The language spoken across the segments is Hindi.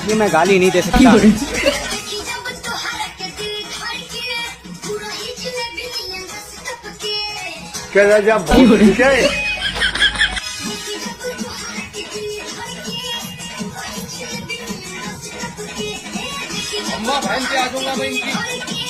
ये मैं गाली नहीं दे सकता। क्या जब बहुत है अम्मा बहन पे आ जाऊंगा मैं इनकी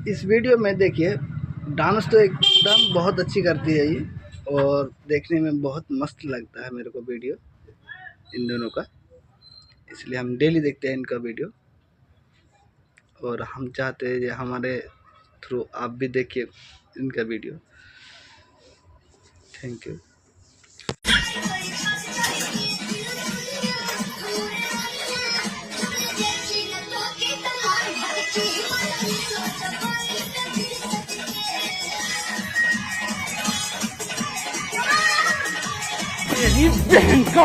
इस वीडियो में देखिए डांस तो एकदम बहुत अच्छी करती है ये, और देखने में बहुत मस्त लगता है मेरे को वीडियो इन दोनों का, इसलिए हम डेली देखते हैं इनका वीडियो। और हम चाहते हैं कि हमारे थ्रू आप भी देखिए इनका वीडियो। Thank you. बहन का